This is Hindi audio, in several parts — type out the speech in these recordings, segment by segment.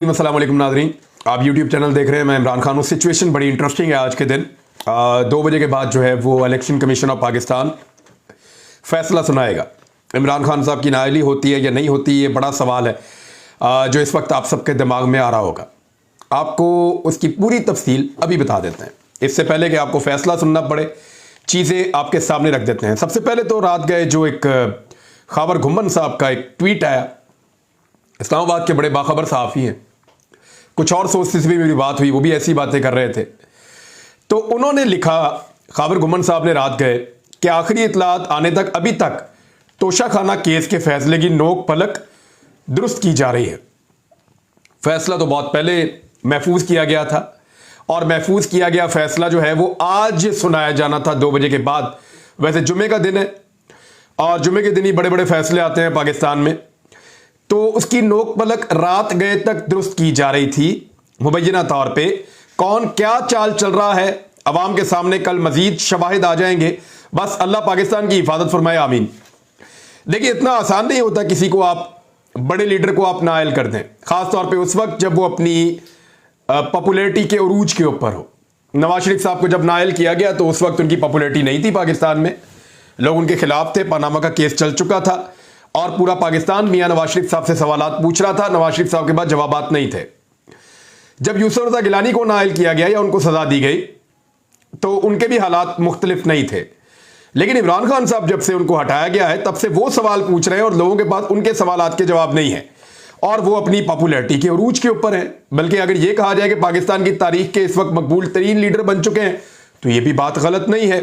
अस्सलाम वालेकुम नाज़रीन, आप यूट्यूब चैनल देख रहे हैं। मैं इमरान खान हूँ। सिचुएशन बड़ी इंटरेस्टिंग है आज के दिन। 2 बजे के बाद जो है वो इलेक्शन कमीशन ऑफ पाकिस्तान फैसला सुनाएगा। इमरान खान साहब की नाअहली होती है या नहीं होती, ये बड़ा सवाल है जो इस वक्त आप सबके दिमाग में आ रहा होगा। आपको उसकी पूरी तफसील अभी बता देते हैं, इससे पहले कि आपको फैसला सुनना पड़े। चीज़ें आपके सामने रख देते हैं। सबसे पहले तो रात गए जो एक खावर घुम्मन साहब का एक ट्वीट आया। इस्लामाबाद के बड़े बाखबर सहाफ़ी हैं, कुछ और सोर्सेस से भी मेरी बात हुई, वो भी ऐसी बातें कर रहे थे। तो उन्होंने लिखा, खावर घुम्मन साहब ने रात गए कि आखिरी इतलात आने तक अभी तक तोशाखाना केस के फैसले की नोक पलक दुरुस्त की जा रही है। फैसला तो बहुत पहले महफूज किया गया था और महफूज किया गया फैसला जो है वो आज सुनाया जाना था 2 बजे के बाद। वैसे जुमे का दिन है और जुमे के दिन ही बड़े बड़े फैसले आते हैं पाकिस्तान में, तो उसकी नोक पलक रात गए तक दुरुस्त की जा रही थी। मुबैना तौर पे कौन क्या चाल चल रहा है अवाम के सामने कल मजीद शवाहिद आ जाएंगे। बस अल्लाह पाकिस्तान की हिफाजत फरमाए, आमीन। देखिए, इतना आसान नहीं होता किसी को आप बड़े लीडर को आप नाअहल कर दें, खास तौर पे उस वक्त जब वो अपनी पॉपुलैरिटी के उरूज के ऊपर हो। नवाज शरीफ साहब को जब नाअहल किया गया तो उस वक्त उनकी पॉपुलैरिटी नहीं थी पाकिस्तान में, लोग उनके खिलाफ थे, पनामा का केस चल चुका था और पूरा पाकिस्तान मियां नवाज शरीफ साहब से सवालात पूछ रहा था। नवाज शरीफ साहब के पास जवाबात नहीं थे। जब यूसुफ रज़ा गिलानी को नाअहल किया गया या उनको सजा दी गई तो उनके भी हालात मुख्तलिफ नहीं थे। लेकिन इमरान खान साहब जब से उनको हटाया गया है तब से वो सवाल पूछ रहे हैं और लोगों के पास उनके सवालात के जवाब नहीं है और वो अपनी पॉपुलैरिटी के उरूज के ऊपर है। बल्कि अगर ये कहा जाए कि पाकिस्तान की तारीख के इस वक्त मकबूल तरीन लीडर बन चुके हैं तो ये भी बात गलत नहीं है।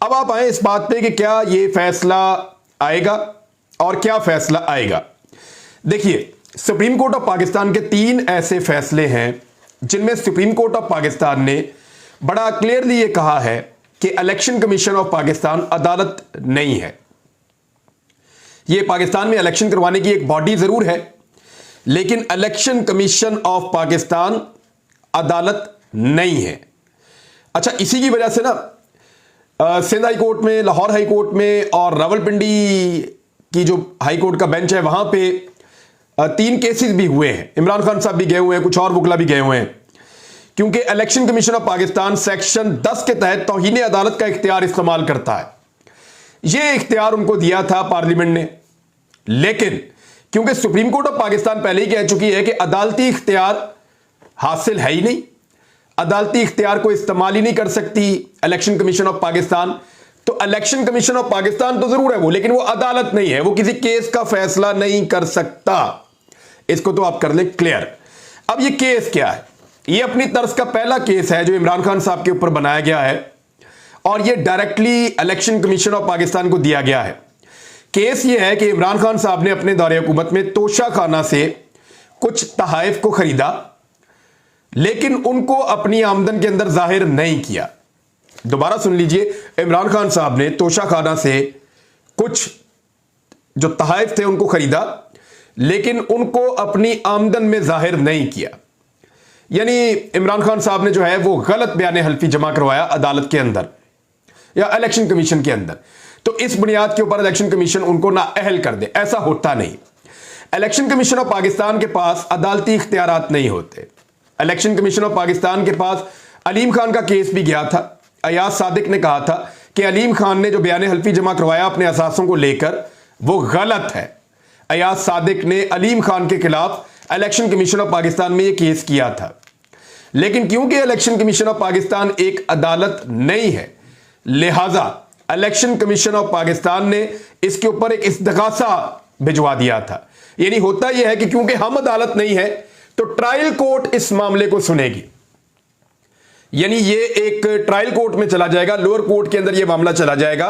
अब आप आए इस बात पे कि क्या ये फैसला आएगा और क्या फैसला आएगा। देखिए, सुप्रीम कोर्ट ऑफ पाकिस्तान के 3 ऐसे फैसले हैं जिनमें सुप्रीम कोर्ट ऑफ पाकिस्तान ने बड़ा क्लियरली ये कहा है कि इलेक्शन कमीशन ऑफ पाकिस्तान अदालत नहीं है। ये पाकिस्तान में इलेक्शन करवाने की एक बॉडी जरूर है, लेकिन इलेक्शन कमीशन ऑफ पाकिस्तान अदालत नहीं है। अच्छा, इसी की वजह से ना सिंध हाई कोर्ट में, लाहौर हाई कोर्ट में और रावलपिंडी की जो हाई कोर्ट का बेंच है वहां पे 3 केसेस भी हुए हैं। इमरान खान साहब भी गए हुए हैं, कुछ और वकला भी गए हुए हैं, क्योंकि election commission of Pakistan section 10 के तहत तौहीन अदालत का इख्तियार इस्तेमाल करता है। यह इख्तियार उनको दिया था पार्लियामेंट ने, लेकिन क्योंकि सुप्रीम कोर्ट ऑफ पाकिस्तान पहले ही कह चुकी है कि अदालती इख्तियार हासिल है ही नहीं, अदालती इख्तियार को इस्तेमाल ही नहीं कर सकती इलेक्शन कमीशन ऑफ पाकिस्तान, तो इलेक्शन कमीशन ऑफ पाकिस्तान तो जरूर है वो, लेकिन वो अदालत नहीं है, वो किसी केस का फैसला नहीं कर सकता। इसको तो आप कर लें क्लियर। अब ये केस क्या है? ये अपनी तर्ज का पहला केस है जो इमरान खान साहब के ऊपर बनाया गया है और ये directly election commission of Pakistan को दिया गया है। केस ये है कि इमरान खान साहब ने अपने दौरे हुकूमत में तोशाखाना से कुछ तहाइफ को खरीदा, लेकिन उनको अपनी आमदन के अंदर जाहिर नहीं किया। दोबारा सुन लीजिए, इमरान खान साहब ने तोशाखाना से कुछ जो तहाइफ थे उनको खरीदा, लेकिन उनको अपनी आमदन में जाहिर नहीं किया। यानी इमरान खान साहब ने जो है वो गलत बयान हल्फी जमा करवाया अदालत के अंदर या इलेक्शन कमीशन के अंदर, तो इस बुनियाद के ऊपर इलेक्शन कमीशन उनको नाअहल कर दे। ऐसा होता नहीं। इलेक्शन कमीशन ऑफ पाकिस्तान के पास अदालती इख्तियारात नहीं होते। इलेक्शन कमीशन ऑफ पाकिस्तान के पास अलीम खान का केस भी गया था। अयाज सादिक ने कहा था कि अलीम खान ने जो बयान हल्फी जमा करवाया अपने असासों को लेकर वो गलत है। अयाज सादिक ने अलीम खान के खिलाफ इलेक्शन कमीशन ऑफ पाकिस्तान में यह केस किया था, लेकिन क्योंकि इलेक्शन कमीशन ऑफ पाकिस्तान एक अदालत नहीं है, लिहाजा इलेक्शन कमीशन ऑफ पाकिस्तान ने इसके ऊपर एक इस्तगासा भिजवा दिया था। यानी होता यह है कि क्योंकि हम अदालत नहीं है तो ट्रायल कोर्ट इस मामले को सुनेगी। यानी ये एक ट्रायल कोर्ट में चला जाएगा, लोअर कोर्ट के अंदर ये मामला चला जाएगा,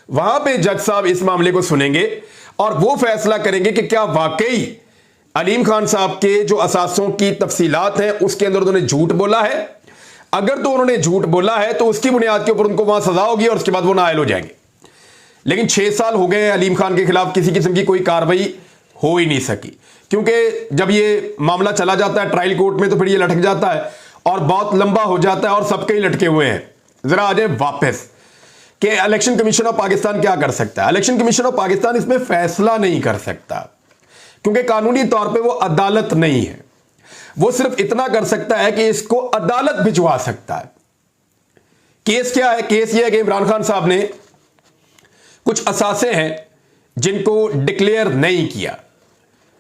वहां पे जज साहब इस मामले को सुनेंगे और वो फैसला करेंगे कि क्या वाकई अलीम खान साहब के जो असासों की तफसीलात हैं उसके अंदर उन्होंने झूठ बोला है। अगर तो उन्होंने झूठ बोला है तो उसकी बुनियाद के ऊपर उनको वहां सजा होगी और उसके बाद वो नाअहल हो जाएंगे। लेकिन 6 साल हो गए हैं, अलीम खान के खिलाफ किसी किस्म की कोई कार्रवाई हो ही नहीं सकी, क्योंकि जब ये मामला चला जाता है ट्रायल कोर्ट में तो फिर ये लटक जाता है और बहुत लंबा हो जाता है और सबके ही लटके हुए हैं। जरा आ जाए वापस कि इलेक्शन कमीशन ऑफ पाकिस्तान क्या कर सकता है। इलेक्शन कमीशन ऑफ पाकिस्तान इसमें फैसला नहीं कर सकता क्योंकि कानूनी तौर पे वो अदालत नहीं है। वो सिर्फ इतना कर सकता है कि इसको अदालत भिजवा सकता है। केस क्या है? केस यह है कि इमरान खान साहब ने कुछ असासे हैं जिनको डिक्लेयर नहीं किया,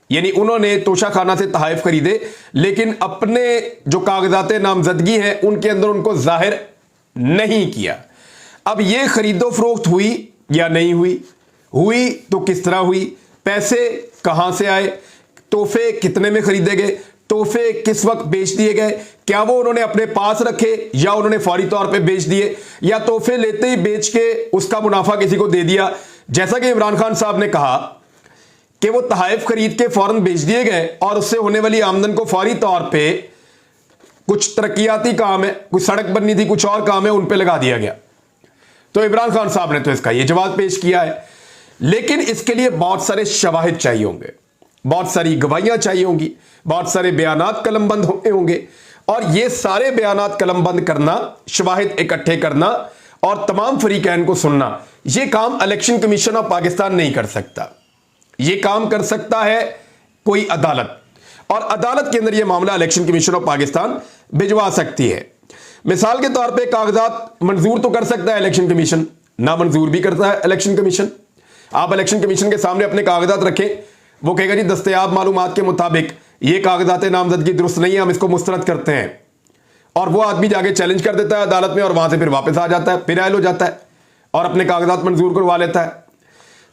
यानी उन्होंने तोशाखाना से तहाइफ खरीदे लेकिन अपने जो कागजात नामजदगी हैं उनके अंदर उनको जाहिर नहीं किया। अब यह खरीदो फरोख्त हुई या नहीं हुई? हुई तो किस तरह हुई? पैसे कहां से आए? तोहफे कितने में खरीदे गए? तोहफे किस वक्त बेच दिए गए? क्या वो उन्होंने अपने पास रखे या उन्होंने फौरी तौर पे बेच दिए, या तोहफे लेते ही बेच के उसका मुनाफा किसी को दे दिया? जैसा कि इमरान खान साहब ने कहा कि वो तहाइफ खरीद के फौरन बेच दिए गए और उससे होने वाली आमदन को फौरी तौर पे कुछ तरक्याती काम है, कुछ सड़क बननी थी, कुछ और काम है, उन पे लगा दिया गया। तो इमरान खान साहब ने तो इसका ये जवाब पेश किया है, लेकिन इसके लिए बहुत सारे शवाहिद चाहिए होंगे, बहुत सारी गवाहियां चाहिए होंगी, बहुत सारे बयानात कलमबंद होंगे, और ये सारे बयानात कलमबंद करना, शवाहिद इकट्ठे करना और तमाम फरीकैन को सुनना, ये काम इलेक्शन कमीशन ऑफ पाकिस्तान नहीं कर सकता। ये काम कर सकता है कोई अदालत, और अदालत के अंदर यह मामला इलेक्शन कमीशन ऑफ पाकिस्तान भिजवा सकती है। मिसाल के तौर पे कागजात मंजूर तो कर सकता है इलेक्शन कमीशन, ना मंजूर भी करता है इलेक्शन कमीशन। आप इलेक्शन कमीशन के सामने अपने कागजात रखें, वो कहेगा जी दस्तयाब मालूमात के मुताबिक ये कागजात नामजदगी दुरुस्त नहीं है, हम इसको मुस्तरद करते हैं, और वो आदमी जाके चैलेंज कर देता है अदालत में और वहां से फिर वापस आ जाता है, फिर आयल हो जाता है और अपने कागजात मंजूर करवा लेता है।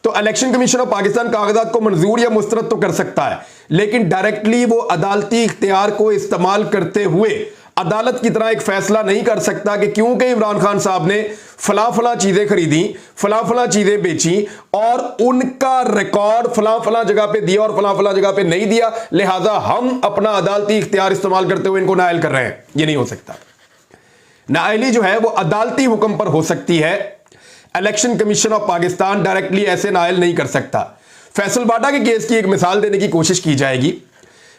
तो इलेक्शन कमीशन ऑफ पाकिस्तान कागजात को मंजूर या मुस्तरद तो कर सकता है, लेकिन डायरेक्टली वो अदालती इख्तियार को इस्तेमाल करते हुए अदालत की तरह एक फैसला नहीं कर सकता कि क्योंकि इमरान खान साहब ने फला फला चीजें खरीदी, फला फला चीजें बेची और उनका रिकॉर्ड फला फला जगह पे दिया और फला फला जगह पे नहीं दिया, लिहाजा हम अपना अदालती इख्तियार इस्तेमाल करते हुए इनको नायल कर रहे हैं। ये नहीं हो सकता। नायली जो है वो अदालती हुक्म पर हो सकती है, election commission of Pakistan directly ऐसे नायल नहीं कर सकता। फैसल बाटा के केस की एक मिसाल देने की कोशिश की जाएगी,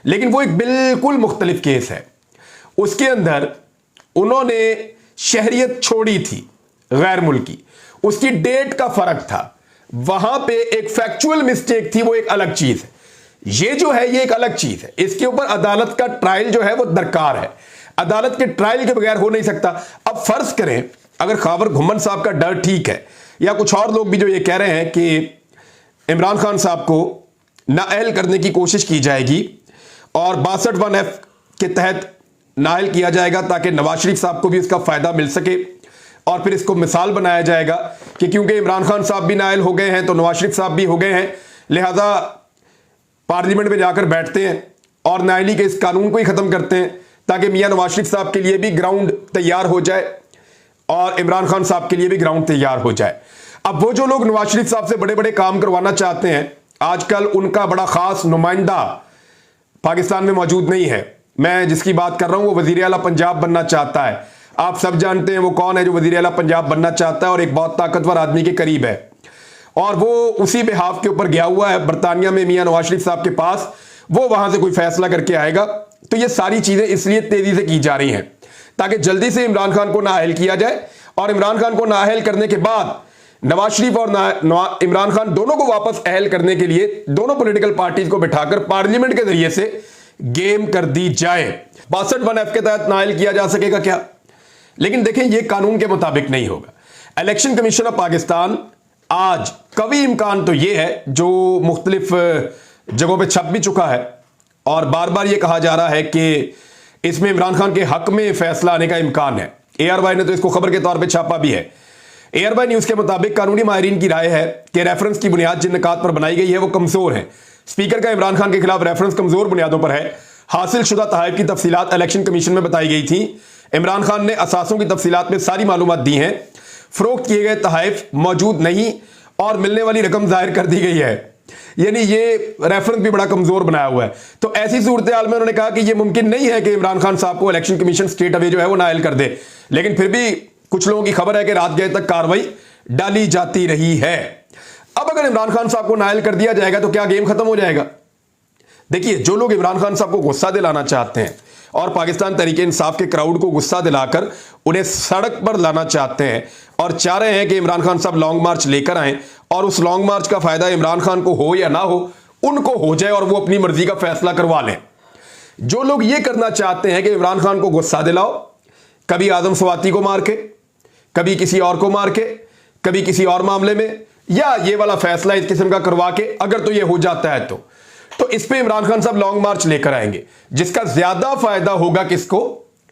लेकिन वो एक बिल्कुल मुख्तलिफ केस है। उसके अंदर उन्होंने शहरियत छोड़ी थी गैर मुल्की, उसकी डेट का फर्क था, वहां पे एक फैक्चुअल मिस्टेक थी, वो एक अलग चीज है। ये जो है ये एक अलग चीज है, इसके ऊपर अदालत का ट्रायल जो है वो दरकार है, अदालत के ट्रायल के बगैर हो नहीं सकता। अब फर्ज करें अगर खावर घुम्मन साहब का डर ठीक है, या कुछ और लोग भी जो ये कह रहे हैं कि इमरान खान साहब को नाअहल करने की कोशिश की जाएगी और 62(1)(f) के तहत नाअहल किया जाएगा ताकि नवाज शरीफ साहब को भी इसका फायदा मिल सके, और फिर इसको मिसाल बनाया जाएगा कि क्योंकि इमरान खान साहब भी नाअहल हो गए हैं तो नवाज शरीफ साहब भी हो गए हैं, लिहाजा पार्लियामेंट में जाकर बैठते हैं और नाअहली के इस कानून को ही खत्म करते हैं ताकि मियां नवाज शरीफ साहब के लिए भी ग्राउंड तैयार हो जाए और इमरान खान साहब के लिए भी ग्राउंड तैयार हो जाए। अब वो जो लोग नवाज शरीफ साहब से बड़े बड़े काम करवाना चाहते हैं, आजकल उनका बड़ा खास नुमाइंदा पाकिस्तान में मौजूद नहीं है। मैं जिसकी बात कर रहा हूं वो वजीर आला पंजाब बनना चाहता है। आप सब जानते हैं वो कौन है जो वजीर आला पंजाब बनना चाहता है, और एक बहुत ताकतवर आदमी के करीब है, और वो उसी बिहाफ के ऊपर गया हुआ है बरतानिया में मियां नवाज शरीफ साहब के पास, वो वहां से कोई फैसला करके आएगा। तो ये सारी चीजें इसलिए तेजी से की जा रही हैं ताकि जल्दी से इमरान खान को नाअहल किया जाए, और इमरान खान को नाअहल करने के बाद नवाज शरीफ और इमरान खान दोनों को वापस अहल करने के लिए दोनों पॉलिटिकल पार्टीज को बिठाकर पार्लियामेंट के जरिए से गेम कर दी जाए। 62(1)(f) के तहत नाअहल किया जा सकेगा क्या? लेकिन देखें यह कानून के मुताबिक नहीं होगा। इलेक्शन कमीशन ऑफ पाकिस्तान आज कभी इम्कान तो यह है जो मुख्तलिफ जगहों पे छप भी चुका है, और बार बार यह कहा जा रहा है कि इसमें इमरान खान के हक में फैसला आने का इम्कान है। ARY ने तो इसको खबर के तौर पे छापा भी है। ARY न्यूज के मुताबिक कानूनी माहिरीन की राय है कि रेफरेंस की बुनियाद जिन निकात पर बनाई गई है वो कमजोर है। स्पीकर का इमरान खान के खिलाफ रेफरेंस कमजोर बुनियादों पर है। हासिल शुदा तहाइफ की तफसीलात इलेक्शन कमीशन में बताई गई थी। इमरान खान ने असासों की तफसीलात में सारी मालूमात दी हैं। फरोख्त किए गए तहाइफ मौजूद नहीं और मिलने वाली रकम जाहिर कर दी गई है, यानी ये रेफरेंस भी बड़ा कमजोर बनाया हुआ है। तो ऐसी सूरत हाल में उन्होंने कहा कि यह मुमकिन नहीं है कि इमरान खान साहब को इलेक्शन कमीशन स्ट्रेट अवे जो है वो नाअहल कर दे, लेकिन फिर भी कुछ लोगों की खबर है कि रात गए तक कार्रवाई डाली जाती रही है। अब अगर इमरान खान साहब को नाअहल कर दिया जाएगा तो क्या गेम खत्म हो जाएगा? देखिए, जो लोग इमरान खान साहब को गुस्सा दिलाना चाहते हैं और पाकिस्तान तहरीक इंसाफ के क्राउड को गुस्सा दिलाकर उन्हें सड़क पर लाना चाहते हैं और चाह रहे हैं कि इमरान खान साहब लॉन्ग मार्च लेकर आए और उस लॉन्ग मार्च का फायदा इमरान खान को हो या ना हो, उनको हो जाए और वो अपनी मर्जी का फैसला करवा लें, जो लोग ये करना चाहते हैं कि इमरान खान को गुस्सा दिलाओ, कभी आजम स्वाति को मार के, कभी किसी और को मार के, कभी किसी और मामले में, या ये वाला फैसला इस किस्म का करवा के अगर तो ये हो जाता है तो इस पे इमरान खान साहब लॉन्ग मार्च लेकर आएंगे, जिसका ज्यादा फायदा होगा किसको?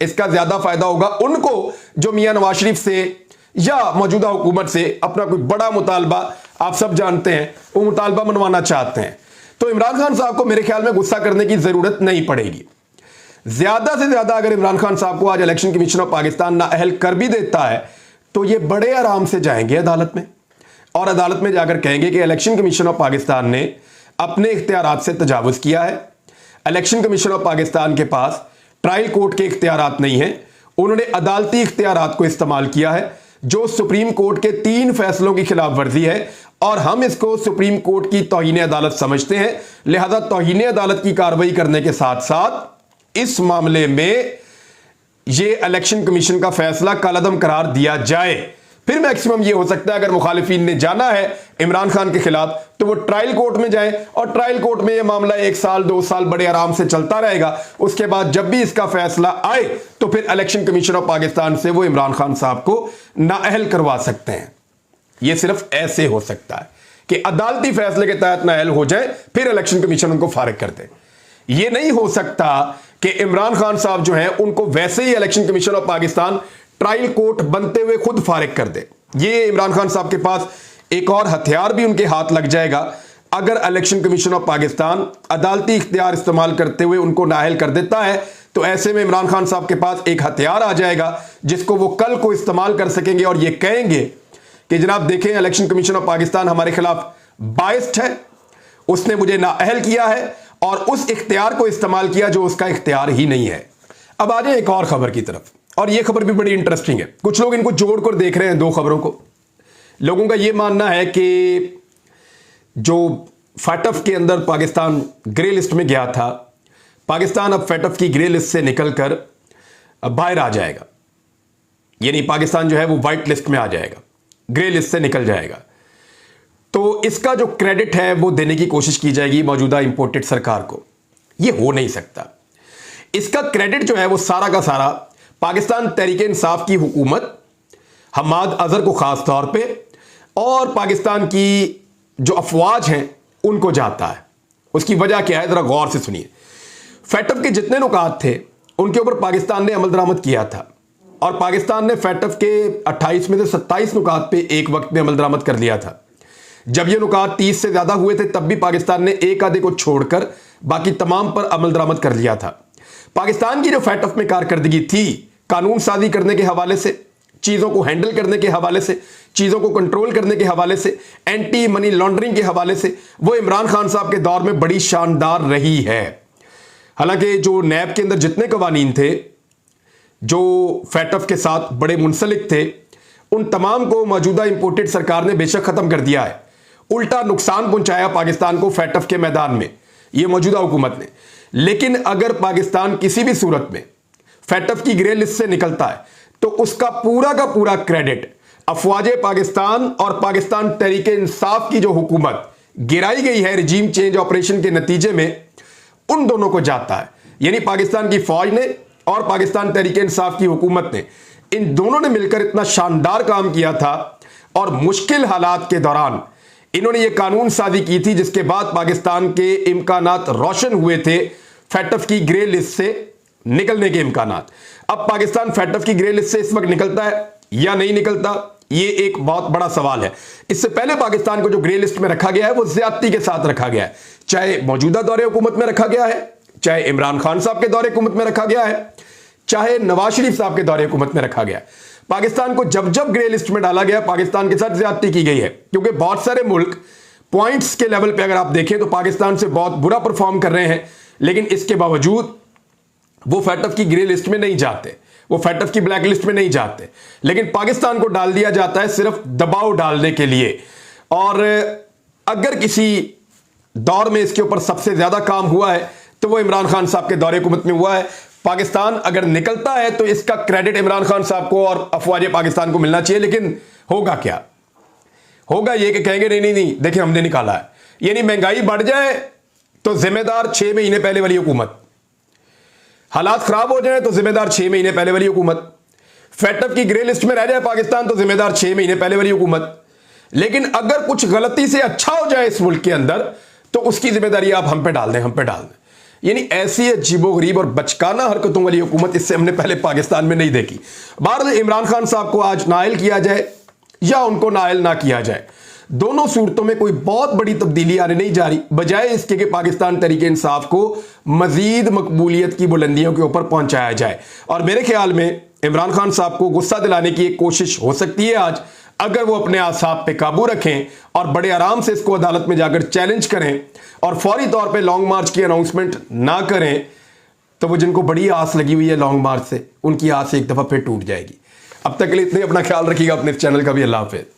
इसका ज्यादा फायदा होगा उनको जो मियां नवाज शरीफ से या मौजूदा हुकूमत से अपना कोई बड़ा मुतालबा, आप सब जानते हैं, वो मुतालबा मनवाना चाहते हैं। तो इमरान खान साहब को मेरे ख्याल में गुस्सा करने की जरूरत नहीं पड़ेगी। ज्यादा से ज्यादा अगर इमरान खान साहब को आज इलेक्शन कमीशन ऑफ पाकिस्तान नाअहल कर भी देता है तो ये बड़े आराम से जाएंगे अदालत में, और अदालत में जाकर कहेंगे कि इलेक्शन कमीशन ऑफ पाकिस्तान ने अपने इख्तियारात से तजावुज किया है। इलेक्शन कमीशन ऑफ पाकिस्तान के पास ट्रायल कोर्ट के इख्तियारात नहीं है, उन्होंने अदालती इख्तियारात को इस्तेमाल किया है, जो सुप्रीम कोर्ट के 3 फैसलों की खिलाफ वर्जी है, और हम इसको सुप्रीम कोर्ट की तौहीन अदालत समझते हैं। लिहाजा तौहीन अदालत की कार्रवाई करने के साथ साथ इस मामले में ये इलेक्शन कमीशन का फैसला कलअदम करार दिया जाए। फिर मैक्सिमम ये हो सकता है अगर मुखालिफिन ने जाना है इमरान खान के खिलाफ तो वो ट्रायल कोर्ट में जाएं, और ट्रायल कोर्ट में ये मामला 1 साल 2 साल बड़े आराम से चलता रहेगा। उसके बाद जब भी इसका फैसला आए तो फिर इलेक्शन कमीशन ऑफ पाकिस्तान से वो इमरान खान साहब को नाअहल करवा सकते हैं। ये सिर्फ ऐसे हो सकता है कि अदालती फैसले के तहत नाअहल हो जाए, फिर इलेक्शन कमीशन उनको फारिग कर दे। ये नहीं हो सकता कि इमरान खान साहब जो हैं उनको वैसे ही election commission of Pakistan trial court बनते हुए खुद फारिग कर दे। ये इमरान खान साहब के पास एक और हथियार भी उनके हाथ लग जाएगा अगर इलेक्शन कमीशन ऑफ पाकिस्तान अदालती इख्तियार इस्तेमाल करते हुए उनको नाअहल कर देता है। तो ऐसे में इमरान खान साहब के पास एक हथियार आ जाएगा जिसको वो कल को इस्तेमाल कर सकेंगे और ये कहेंगे कि जनाब देखें, इलेक्शन कमीशन ऑफ पाकिस्तान हमारे खिलाफ बाइस्ड है, उसने मुझे नाअहल किया है और उस इख्तियार को इस्तेमाल किया जो उसका इख्तियार ही नहीं है। अब आ जाए एक और खबर की तरफ, और यह खबर भी बड़ी इंटरेस्टिंग है। कुछ लोग इनको जोड़कर देख रहे हैं 2 खबरों को। लोगों का यह मानना है कि जो फैटफ के अंदर पाकिस्तान ग्रे लिस्ट में गया था, पाकिस्तान अब फैटफ की ग्रे लिस्ट से निकलकर बाहर आ जाएगा, यानी पाकिस्तान जो है वो व्हाइट लिस्ट में आ जाएगा, ग्रे लिस्ट से निकल जाएगा। तो इसका जो क्रेडिट है वो देने की कोशिश की जाएगी मौजूदा इंपोर्टेड सरकार को। यह हो नहीं सकता। इसका क्रेडिट जो है वो सारा का सारा पाकिस्तान तहरीक इंसाफ की हुकूमत, हम्माद अजहर को खास तौर पे, और पाकिस्तान की जो अफवाज हैं उनको जाता है। उसकी वजह क्या है, जरा गौर से सुनिए। फैटफ के जितने नुकात थे उनके ऊपर पाकिस्तान ने अमल दरामद किया था, और पाकिस्तान ने फैटफ के 28 में से 27 नुकात पे एक वक्त में अमल दरामद कर लिया था। जब ये नुकात 30 से ज्यादा हुए थे तब भी पाकिस्तान ने एक आधे को छोड़कर बाकी तमाम पर अमल दरामद कर लिया था। पाकिस्तान की जो फैटफ में कारकर्दगी थी, कानून साजी करने के हवाले से, चीजों को हैंडल करने के हवाले से, चीजों को कंट्रोल करने के हवाले से, एंटी मनी लॉन्ड्रिंग के हवाले से, वो इमरान खान साहब के दौर में बड़ी शानदार रही है। हालांकि जो नैब के अंदर जितने कवानीन थे जो फैटफ के साथ बड़े मुंसलिक थे, उन तमाम को मौजूदा इंपोर्टेड सरकार ने बेशक खत्म कर दिया है। उल्टा नुकसान पहुंचाया पाकिस्तान को फैटफ के मैदान में ये मौजूदा हुकूमत ने। लेकिन अगर पाकिस्तान किसी भी सूरत में फैटफ की ग्रे लिस्ट से निकलता है तो उसका पूरा का पूरा क्रेडिट अफवाज पाकिस्तान और पाकिस्तान तहरीक इंसाफ की जो हुकूमत गिराई गई है रिजीम चेंज ऑपरेशन के नतीजे में, उन दोनों को जाता है। यानी पाकिस्तान की फौज ने और पाकिस्तान तहरीक इंसाफ की हुकूमत ने, इन दोनों ने मिलकर इतना शानदार काम किया था, और मुश्किल हालात के दौरान इन्होंने ये कानून साजी की थी जिसके बाद पाकिस्तान के इम्कानात रोशन हुए थे फैटफ की ग्रे लिस्ट से निकलने के इम्कानात। अब पाकिस्तान फैटफ की ग्रे लिस्ट से इस वक्त निकलता है या नहीं निकलता, ये एक बहुत बड़ा सवाल है। इससे पहले पाकिस्तान को जो ग्रे लिस्ट में रखा गया है वो ज्यादती के साथ रखा गया है, चाहे मौजूदा दौरे हुकूमत में रखा गया है, चाहे इमरान खान साहब के दौरे हुकूमत में रखा गया है, चाहे नवाज शरीफ साहब के दौरे हुकूमत में रखा गया है। पाकिस्तान को जब जब ग्रे लिस्ट में डाला गया पाकिस्तान के साथ ज्यादती की गई है, क्योंकि बहुत सारे मुल्क पॉइंट्स के लेवल पे अगर आप देखें तो पाकिस्तान से बहुत बुरा परफॉर्म कर रहे हैं, लेकिन इसके बावजूद वो फैटफ की ग्रे लिस्ट में नहीं जाते, वो फैटफ की ब्लैक लिस्ट में नहीं जाते। लेकिन पाकिस्तान को डाल दिया जाता है सिर्फ दबाव डालने के लिए। और अगर किसी दौर में इसके ऊपर सबसे ज्यादा काम हुआ है तो वो इमरान खान साहब के दौरे हुकूमत में हुआ है। पाकिस्तान अगर निकलता है तो इसका क्रेडिट इमरान खान साहब को और अफवाज पाकिस्तान को मिलना चाहिए। लेकिन होगा क्या, होगा ये कि कहेंगे नहीं नहीं नहीं देखिए हमने निकाला है। यानी महंगाई बढ़ जाए तो जिम्मेदार 6 महीने पहले वाली हुकूमत, हालात खराब हो जाए तो जिम्मेदार 6 महीने पहले वाली हुकूमत, फेटअप की ग्रे लिस्ट में रह जाए पाकिस्तान तो जिम्मेदार 6 महीने पहले वाली हुकूमत, लेकिन अगर कुछ गलती से अच्छा हो जाए इस मुल्क के अंदर तो उसकी जिम्मेदारी आप हम पे डाल दें, हम पे डाल दें। यानी ऐसी अजीबोगरीब और बचकाना हरकतों वाली हुकूमत इससे हमने पहले पाकिस्तान में नहीं देखी। बहरहाल इमरान खान साहब को आज नाइल किया जाए या उनको नाइल ना किया जाए, दोनों सूरतों में कोई बहुत बड़ी तब्दीली आने नहीं जा रही, बजाय इसके कि पाकिस्तान तहरीक इंसाफ को मजीद मकबूलियत की बुलंदियों के ऊपर पहुंचाया जाए। और मेरे ख्याल में इमरान खान साहब को गुस्सा दिलाने की एक कोशिश हो सकती है आज, अगर वो अपने आसाब पे काबू रखें और बड़े आराम से इसको अदालत में जाकर चैलेंज करें और फौरी तौर पे लॉन्ग मार्च की अनाउंसमेंट ना करें, तो वो जिनको बड़ी आस लगी हुई है लॉन्ग मार्च से, उनकी आस एक दफा फिर टूट जाएगी। अब तक के लिए इतने, अपना ख्याल रखिएगा, अपने चैनल का भी। अल्लाह हाफिज़।